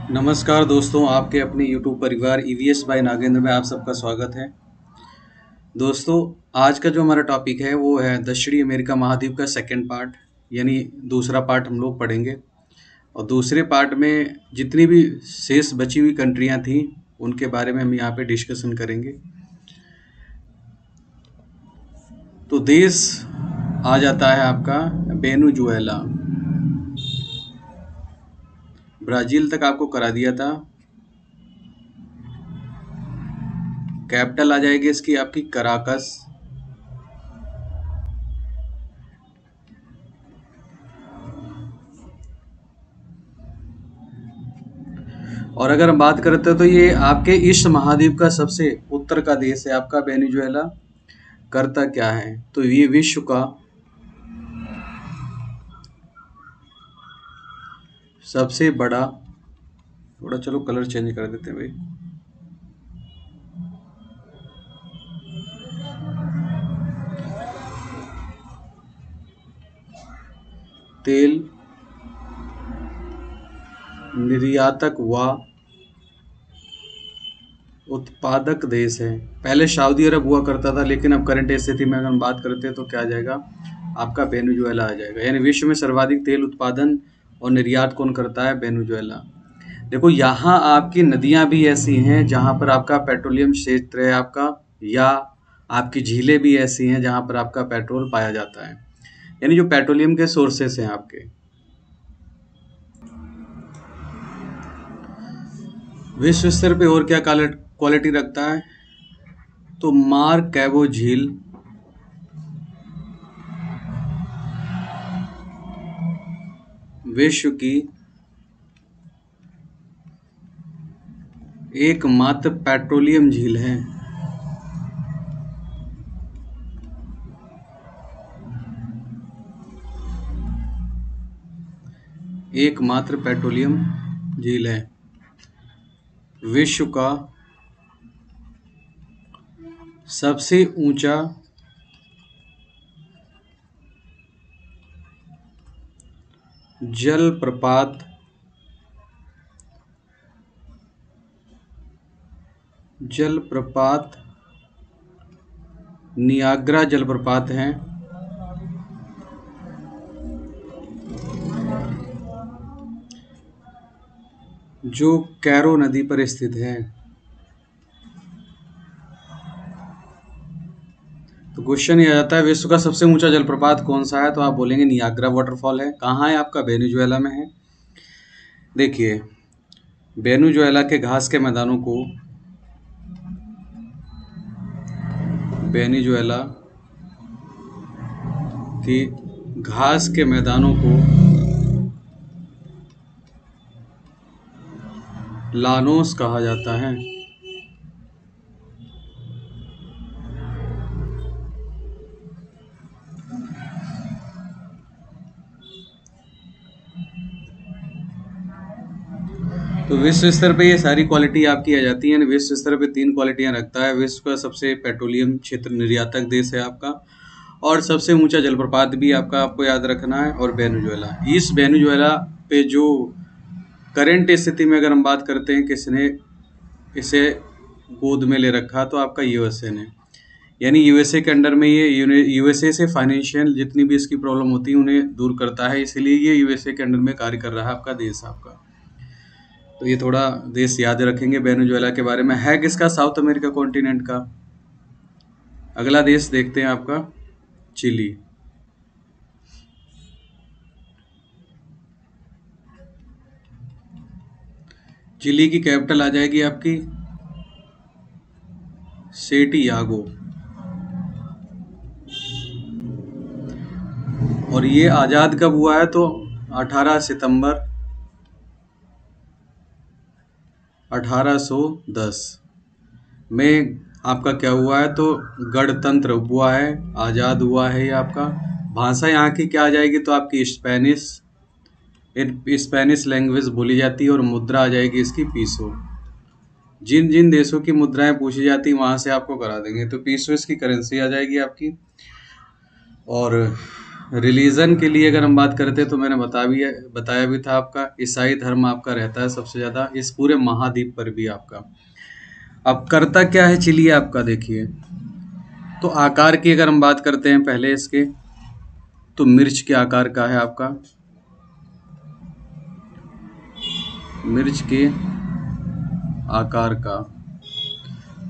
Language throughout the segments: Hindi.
नमस्कार दोस्तों, आपके अपने YouTube परिवार EVS बाय नागेंद्र में आप सबका स्वागत है। दोस्तों, आज का जो हमारा टॉपिक है वो है दक्षिणी अमेरिका महाद्वीप का सेकंड पार्ट, यानी दूसरा पार्ट हम लोग पढ़ेंगे। और दूसरे पार्ट में जितनी भी शेष बची हुई कंट्रियां थीं उनके बारे में हम यहाँ पे डिस्कशन करेंगे। तो देश आ जाता है आपका वेनेजुएला। ब्राज़ील तक आपको करा दिया था। कैपिटल आ जाएगी इसकी आपकी कराकस। और अगर हम बात करते हैं तो ये आपके इस महाद्वीप का सबसे उत्तर का देश है आपका वेनेजुएला। करता क्या है, तो ये विश्व का सबसे बड़ा, थोड़ा चलो कलर चेंज कर देते हैं भाई, तेल निर्यातक व उत्पादक देश है। पहले सऊदी अरब हुआ करता था, लेकिन अब करंट स्थिति में अगर हम बात करते हैं तो क्या आ जाएगा, आपका वेनेजुएला आ जाएगा। यानी विश्व में सर्वाधिक तेल उत्पादन और निर्यात कौन करता है, वेनेजुएला। देखो, यहाँ आपकी नदियाँ भी ऐसी हैं जहाँ पर आपका पेट्रोलियम क्षेत्र है आपका, या आपकी झीलें भी ऐसी हैं जहाँ पर आपका पेट्रोल पाया जाता है, यानी जो पेट्रोलियम के सोर्सेस हैं आपके। विश्व स्तर पे और क्या क्वालिटी रखता है, तो मारकैबो झील विश्व की एकमात्र पेट्रोलियम झील है। एकमात्र पेट्रोलियम झील है। विश्व का सबसे ऊंचा जलप्रपात नियाग्रा जलप्रपात है, जो कैरो नदी पर स्थित है। तो क्वेश्चन ये आ जाता है, विश्व का सबसे ऊंचा जलप्रपात कौन सा है, तो आप बोलेंगे नियाग्रा वाटरफॉल है। कहाँ है आपका, वेनेजुएला में है। देखिए, वेनेजुएला के घास के मैदानों को वेनेजुएला की घास के मैदानों को लानोस कहा जाता है। तो विश्व स्तर पे ये सारी क्वालिटी आपकी आ जाती है। विश्व स्तर पे 3 क्वालिटियां रखता है। विश्व का सबसे पेट्रोलियम क्षेत्र निर्यातक देश है आपका, और सबसे ऊंचा जलप्रपात भी आपका आपको याद रखना है, और वेनेजुएला। इस वेनेजुएला पे जो करंट स्थिति में अगर हम बात करते हैं किसने इसे गोद में ले रखा, तो आपका यूएसए ने। यानी यूएसए के अंडर में ये यूएसए से फाइनेंशियल जितनी भी इसकी प्रॉब्लम होती है उन्हें दूर करता है, इसलिए ये यूएसए के अंडर में कार्य कर रहा है आपका देश आपका। तो ये थोड़ा देश याद रखेंगे वेनेजुएला के बारे में। है किसका, साउथ अमेरिका कॉन्टिनेंट का। अगला देश देखते हैं आपका चिली। चिली की कैपिटल आ जाएगी आपकी सेंटियागो, और ये आज़ाद कब हुआ है, तो 18 सितंबर 1810 में आपका क्या हुआ है, तो गणतंत्र हुआ है, आज़ाद हुआ है ये आपका। भाषा यहाँ की क्या आ जाएगी, तो आपकी स्पेनिश लैंग्वेज बोली जाती है, और मुद्रा आ जाएगी इसकी पीसो। जिन जिन देशों की मुद्राएं पूछी जाती वहां से आपको करा देंगे। तो पीसो इसकी करेंसी आ जाएगी आपकी। और रिलीजन के लिए अगर हम बात करते हैं तो मैंने बताया भी था आपका, ईसाई धर्म आपका रहता है सबसे ज़्यादा इस पूरे महाद्वीप पर भी आपका। अब करता क्या है चिली आपका, देखिए तो आकार की अगर हम बात करते हैं पहले इसके, तो मिर्च के आकार का है आपका, मिर्च के आकार का।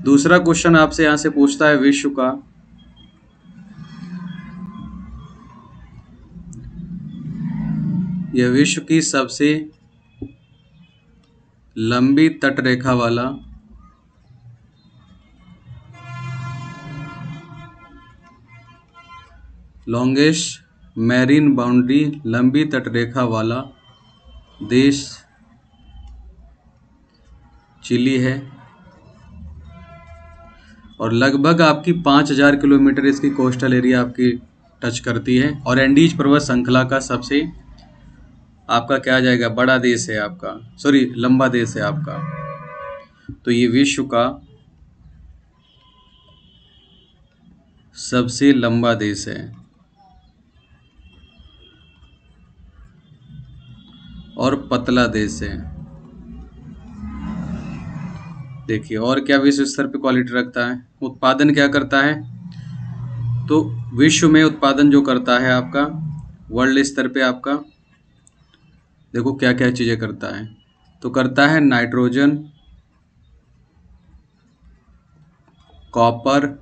दूसरा क्वेश्चन आपसे यहाँ से पूछता है विश्व का यह विश्व की सबसे लंबी तटरेखा वाला लॉन्गेस्ट मैरीन बाउंड्री, लंबी तटरेखा वाला देश चिली है और लगभग आपकी 5000 किलोमीटर इसकी कोस्टल एरिया आपकी टच करती है और एंडीज पर्वत श्रृंखला का सबसे आपका क्या आ जाएगा, बड़ा देश है आपका, सॉरी लंबा देश है आपका। तो ये विश्व का सबसे लंबा देश है और पतला देश है। देखिए और क्या विश्व स्तर पे क्वालिटी रखता है, उत्पादन क्या करता है, तो विश्व में उत्पादन जो करता है आपका वर्ल्ड स्तर पे आपका, देखो क्या क्या चीज़ें करता है, तो करता है नाइट्रोजन, कॉपर,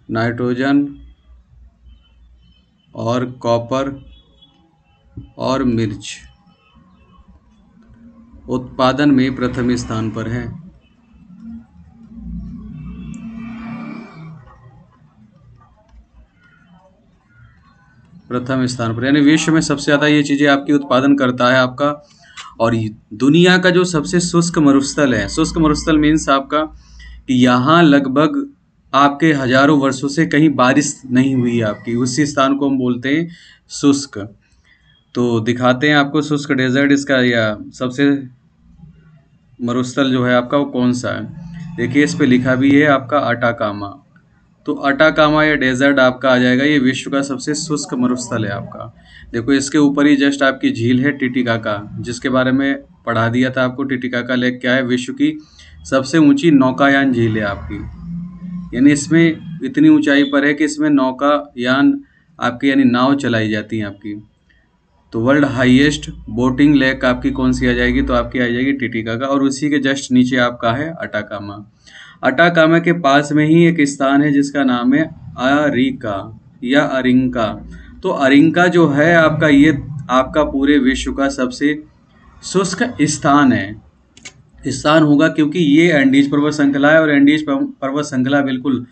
नाइट्रोजन और कॉपर और मिर्च उत्पादन में प्रथम स्थान पर है। प्रथम स्थान पर यानी विश्व में सबसे ज़्यादा ये चीज़ें आपकी उत्पादन करता है आपका। और दुनिया का जो सबसे शुष्क मरुस्थल है, शुष्क मरुस्थल मीन्स आपका कि यहाँ लगभग आपके हजारों वर्षों से कहीं बारिश नहीं हुई है आपकी, उसी स्थान को हम बोलते हैं शुष्क। तो दिखाते हैं आपको शुष्क डेजर्ट इसका या सबसे मरुस्थल जो है आपका वो कौन सा है। देखिए इस पे लिखा भी है आपका अटाकामा, तो अटाकामा या डेजर्ट आपका आ जाएगा, ये विश्व का सबसे शुष्क मरुस्थल है आपका। देखो इसके ऊपर ही जस्ट आपकी झील है टिटिकाका, जिसके बारे में पढ़ा दिया था आपको। टिटिकाका लेक क्या है, विश्व की सबसे ऊंची नौकायान झील है आपकी, यानी इसमें इतनी ऊंचाई पर है कि इसमें नौकायान आपकी यानी नाव चलाई जाती है आपकी। तो वर्ल्ड हाईएस्ट बोटिंग लेक आपकी कौन सी आ जाएगी, तो आपकी आ जाएगी टिटिकाका, और उसी के जस्ट नीचे आपका है अटाकामा। अटाकामा के पास में ही एक स्थान है जिसका नाम है अरिका या अरिंका। तो अरिंका जो है आपका, ये आपका पूरे विश्व का सबसे शुष्क स्थान होगा, क्योंकि ये एंडीज पर्वत श्रृंखला है और एंडीज पर्वत श्रृंखला बिल्कुल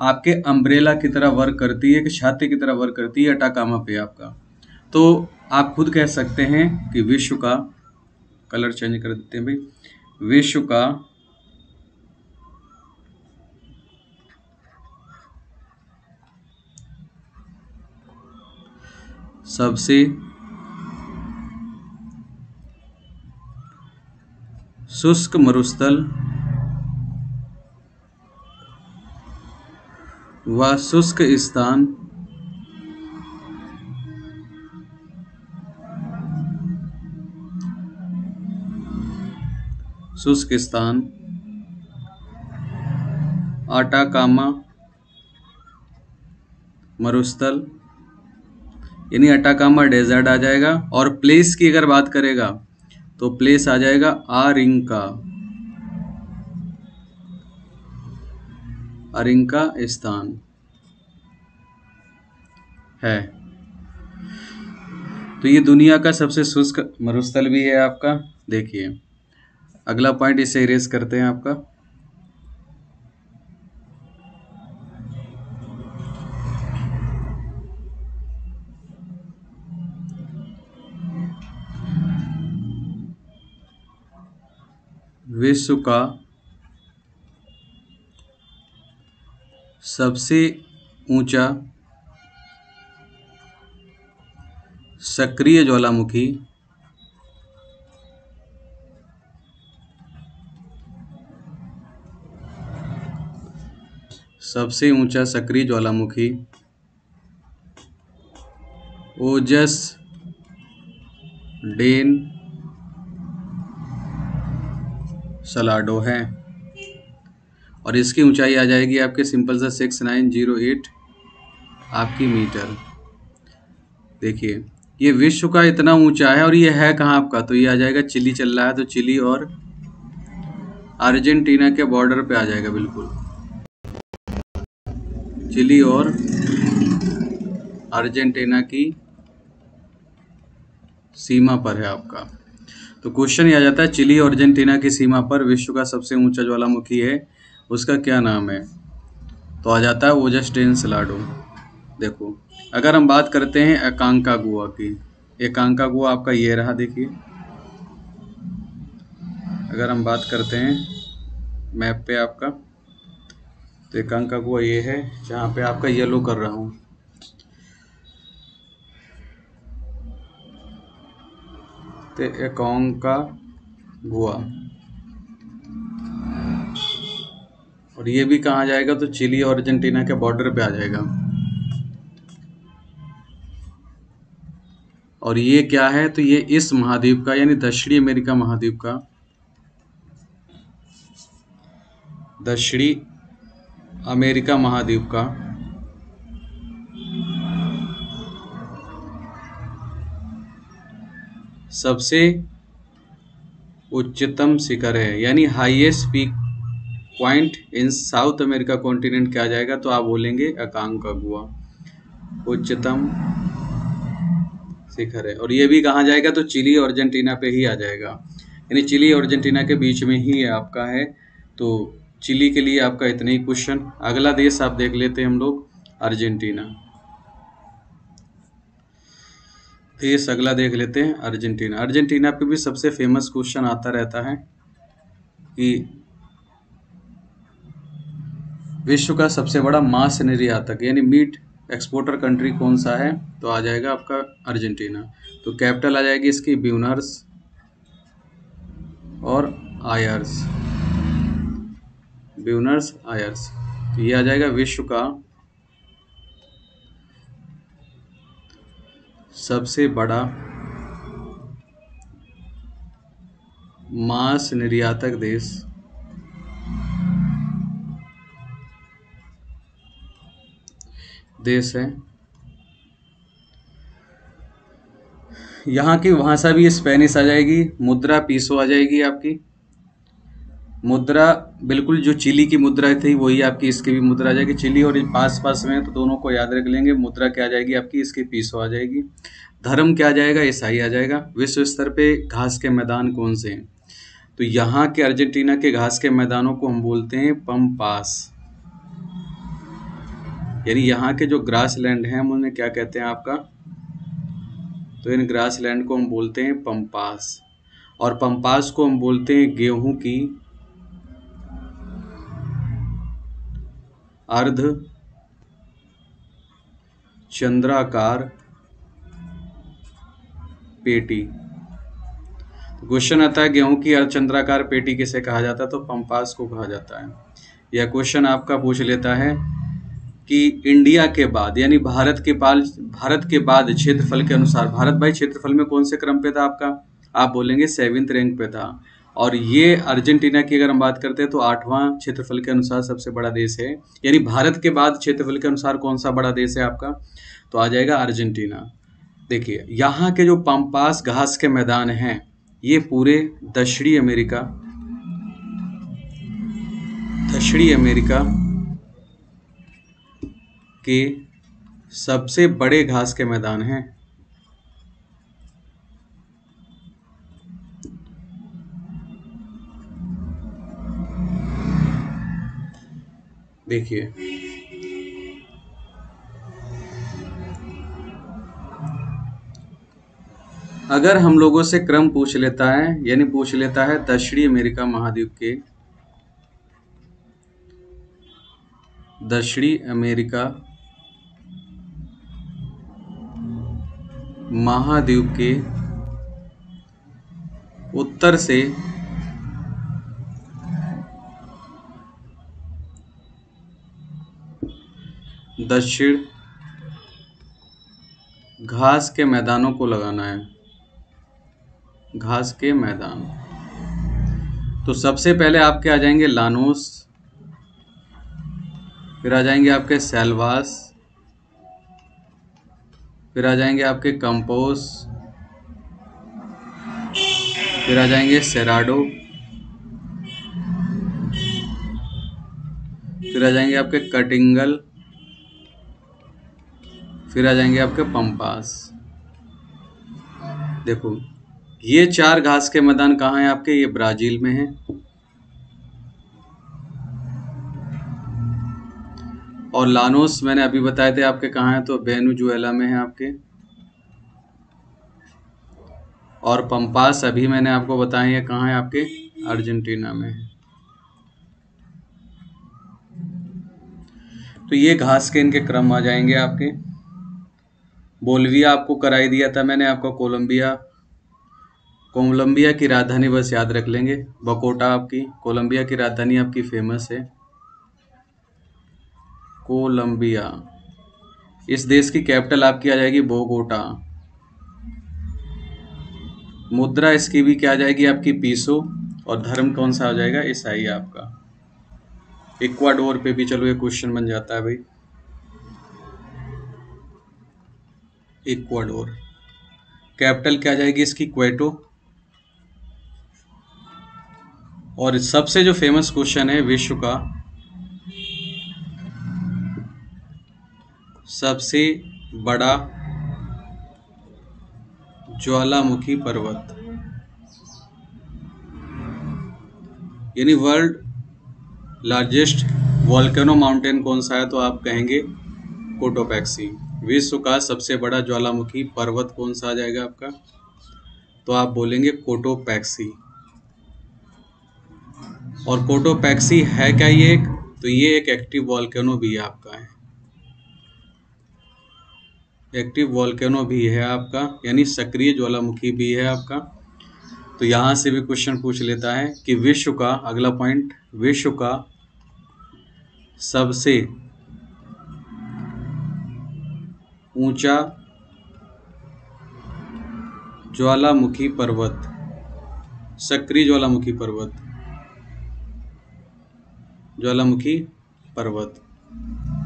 आपके अम्ब्रेला की तरह वर्क करती है, कि छाते की तरह वर्क करती है अटाकामा पे आपका। तो आप खुद कह सकते हैं कि विश्व का, कलर चेंज कर देते हैं भाई, विश्व का सबसे शुष्क मरुस्थल व शुष्क स्थान अटाकामा मरुस्थल यानी अटाकामा डेजर्ट आ जाएगा। और प्लेस की अगर बात करेगा तो प्लेस आ जाएगा अरिंका स्थान है। तो ये दुनिया का सबसे शुष्क मरुस्थल भी है आपका। देखिए अगला पॉइंट, इसे इरेज करते हैं आपका। विश्व का सबसे ऊंचा सक्रिय ज्वालामुखी सबसे ऊंचा सक्रिय ज्वालामुखी ओजस डेन सलाडो है और इसकी ऊंचाई आ जाएगी आपके सिंपल सा 6908 आपकी मीटर। देखिए ये विश्व का इतना ऊंचा है और ये है कहाँ आपका, तो ये आ जाएगा चिली चल रहा है, तो चिली और अर्जेंटीना के बॉर्डर पे आ जाएगा, बिल्कुल चिली और अर्जेंटीना की सीमा पर है आपका। तो क्वेश्चन ये आ जाता है चिली और अर्जेंटीना की सीमा पर विश्व का सबसे ऊंचा ज्वालामुखी है, उसका क्या नाम है, तो आ जाता है ओजस डेन सलाडो। देखो अगर हम बात करते हैं एकांकागुआ की, एकांकागुआ आपका ये रहा, देखिए अगर हम बात करते हैं मैप पे आपका, तो एकांकागुआ ये है जहाँ पे आपका येलो कर रहा हूँ। तो एकांकागुआ और ये भी कहाँ जाएगा, तो चिली और अर्जेंटीना के बॉर्डर पे आ जाएगा। और ये क्या है, तो ये इस महाद्वीप का यानी दक्षिणी अमेरिका महाद्वीप का, दक्षिणी अमेरिका महाद्वीप का सबसे उच्चतम शिखर है, यानी highest peak point in south America continent क्या आ जाएगा, तो आप बोलेंगे एकांकागुआ उच्चतम शिखर है। और ये भी कहाँ जाएगा, तो चिली और अर्जेंटीना पे ही आ जाएगा, यानी चिली और अर्जेंटीना के बीच में ही आपका है। तो चिली के लिए आपका इतने ही क्वेश्चन। अगला देश आप देख लेते हैं हम लोग, अर्जेंटीना। देश अगला देख लेते हैं अर्जेंटीना। अर्जेंटीना पे भी सबसे फेमस क्वेश्चन आता रहता है कि विश्व का सबसे बड़ा मांस निर्यातक यानी मीट एक्सपोर्टर कंट्री कौन सा है, तो आ जाएगा आपका अर्जेंटीना। तो कैपिटल आ जाएगी इसकी ब्यूनर्स और आयर्स, ब्यूनर्स आयर्स। तो ये आ जाएगा विश्व का सबसे बड़ा मांस निर्यातक देश है। यहाँ की भाषा भी स्पेनिश आ जाएगी, मुद्रा पीसो आ जाएगी आपकी। मुद्रा बिल्कुल जो चिली की मुद्रा थी वही आपकी इसकी भी मुद्रा आ जाएगी। चिली और पास पास में, तो दोनों को याद रख लेंगे। मुद्रा क्या आ जाएगी आपकी, इसकी पीसो आ जाएगी। धर्म क्या आ जाएगा, ईसाई आ जाएगा। विश्व स्तर पे घास के मैदान कौन से हैं, तो यहाँ के अर्जेंटीना के घास के मैदानों को हम बोलते हैं पम्पास, यानी यहाँ के जो ग्रास लैंड हैं हम उन्हें क्या कहते हैं आपका, तो इन ग्रास लैंड को हम बोलते हैं पम्पास। और पम्पास को हम बोलते हैं गेहूं की अर्ध चंद्राकार पेटी। क्वेश्चन आता है गेहूं की अर्ध चंद्राकार पेटी किसे कहा जाता है, तो पम्पास को कहा जाता है। यह क्वेश्चन आपका पूछ लेता है कि इंडिया के बाद यानी भारत के बाद क्षेत्रफल के अनुसार, भारत भाई क्षेत्रफल में कौन से क्रम पे था आपका, आप बोलेंगे 7th रैंक पे था। और ये अर्जेंटीना की अगर हम बात करते हैं तो 8वां क्षेत्रफल के अनुसार सबसे बड़ा देश है। यानी भारत के बाद क्षेत्रफल के अनुसार कौन सा बड़ा देश है आपका, तो आ जाएगा अर्जेंटीना। देखिए यहाँ के जो पम्पास घास के मैदान हैं ये पूरे दक्षिणी अमेरिका के सबसे बड़े घास के मैदान हैं। देखिए अगर हम लोगों से क्रम पूछ लेता है, यानी पूछ लेता है दक्षिणी अमेरिका महाद्वीप के, दक्षिणी अमेरिका महाद्वीप के उत्तर से दक्षिण घास के मैदानों को लगाना है, घास के मैदान। तो सबसे पहले आपके आ जाएंगे लानोस, फिर आ जाएंगे आपके सेल्वास, फिर आ जाएंगे आपके कंपोस, फिर आ जाएंगे सेराडो, फिर आ जाएंगे आपके कटिंगल, फिर आ जाएंगे आपके पंपास। देखो ये 4 घास के मैदान कहाँ हैं आपके, ये ब्राजील में हैं। और लानोस मैंने अभी बताए थे आपके कहाँ हैं, तो वेनेजुएला में है आपके। और पंपास अभी मैंने आपको बताए हैं कहाँ है आपके, अर्जेंटीना में है। तो ये घास के इनके क्रम आ जाएंगे आपके। बोलिविया आपको कराई दिया था मैंने आपको, कोलंबिया, कोलंबिया की राजधानी बस याद रख लेंगे, बकोटा आपकी, कोलंबिया की राजधानी आपकी फेमस है कोलंबिया। इस देश की कैपिटल आपकी आ जाएगी बोगोटा। मुद्रा इसकी भी क्या आ जाएगी आपकी, पीसो। और धर्म कौन सा आ जाएगा, ईसाई आपका। इक्वाडोर पे भी चलो ये क्वेश्चन बन जाता है भाई, इक्वाडोर। कैपिटल क्या आ जाएगी इसकी, क्वेटो। और सबसे जो फेमस क्वेश्चन है, विश्व का सबसे बड़ा ज्वालामुखी पर्वत, यानी वर्ल्ड लार्जेस्ट वोल्केनो माउंटेन कौन सा है, तो आप कहेंगे कोटोपैक्सी। विश्व का सबसे बड़ा ज्वालामुखी पर्वत कौन सा आ जाएगा आपका, तो आप बोलेंगे कोटोपैक्सी। और कोटोपैक्सी है क्या ये एक, तो ये एक एक्टिव वोल्केनो भी है आपका, है एक्टिव वोल्केनो भी है आपका, यानी सक्रिय ज्वालामुखी भी है आपका। तो यहाँ से भी क्वेश्चन पूछ लेता है कि विश्व का, अगला पॉइंट, विश्व का सबसे ऊंचा ज्वालामुखी पर्वत, सक्रिय ज्वालामुखी पर्वत, ज्वालामुखी पर्वत,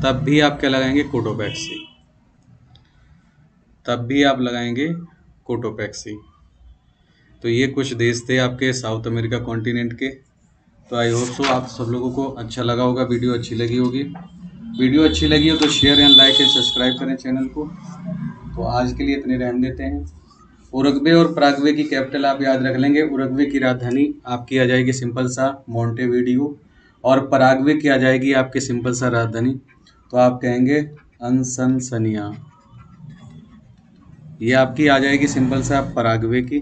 तब भी आप क्या लगाएंगे, कोटोपैक्सी, तब भी आप लगाएंगे कोटोपैक्सी। तो ये कुछ देश थे आपके साउथ अमेरिका कॉन्टिनेंट के। तो आई होप सो आप सब लोगों को अच्छा लगा होगा, वीडियो अच्छी लगी होगी। वीडियो अच्छी लगी हो तो share and like and subscribe करें चैनल को। तो आज के लिए इतने रहने देते हैं। उरुग्वे और पराग्वे की कैपिटल आप याद रख लेंगे। उरुग्वे की राजधानी आपकी आ जाएगी सिंपल सा मोंटेविडियो, और पराग्वे की आ जाएगी आपके सिंपल सा राजधानी, तो आप कहेंगे अंसनसनिया। ये आपकी आ जाएगी सिंपल सा पराग्वे की,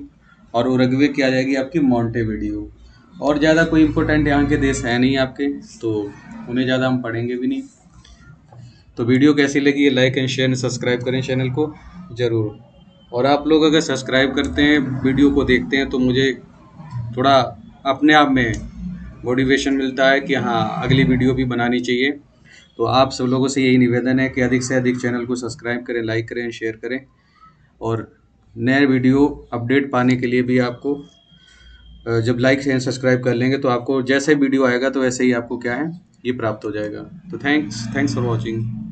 और उरुग्वे की आ जाएगी आपकी मोंटेविडियो। और ज़्यादा कोई इंपॉर्टेंट यहाँ के देश है नहीं आपके, तो उन्हें ज़्यादा हम पढ़ेंगे भी नहीं। तो वीडियो कैसी लगी, ये like and share and subscribe करें चैनल को ज़रूर। और आप लोग अगर सब्सक्राइब करते हैं, वीडियो को देखते हैं, तो मुझे थोड़ा अपने आप में मोटिवेशन मिलता है कि हाँ अगली वीडियो भी बनानी चाहिए। तो आप सब लोगों से यही निवेदन है कि अधिक से अधिक चैनल को सब्सक्राइब करें, लाइक करें, शेयर करें। और नए वीडियो अपडेट पाने के लिए भी आपको जब लाइक एंड सब्सक्राइब कर लेंगे तो आपको जैसे वीडियो आएगा तो वैसे ही आपको क्या है, ये प्राप्त हो जाएगा। तो थैंक्स फॉर वॉचिंग।